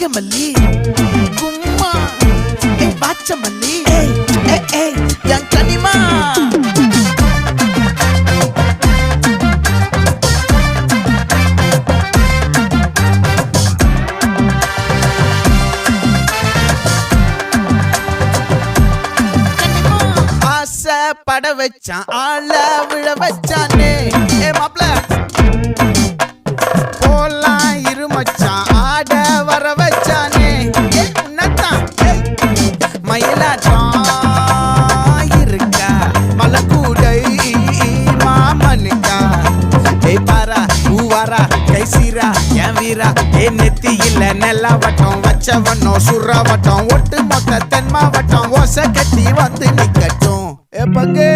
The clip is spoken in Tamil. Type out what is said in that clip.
நாகமல்லி கும்மா பாச்சமல்லி என் கனிமா பட வச்சான் ஆள விழ வச்சானே மாப்ள போலாம் இருமச்சான் ஆட வர வச்சானே உன்னத்தான் மயிலாட்டம் இருக்கா மலக்கூடை மாமனுக்கா பாரா பூவாரா கைசீரா என் வீரா நெத்தி இல்ல நெல்லா வட்டம் வச்சவனும் சுறா வட்டம் ஒட்டு மொத்த தென் மாவட்டம் ஓசை கட்டி வந்து நிக்கட்டும் பங்கே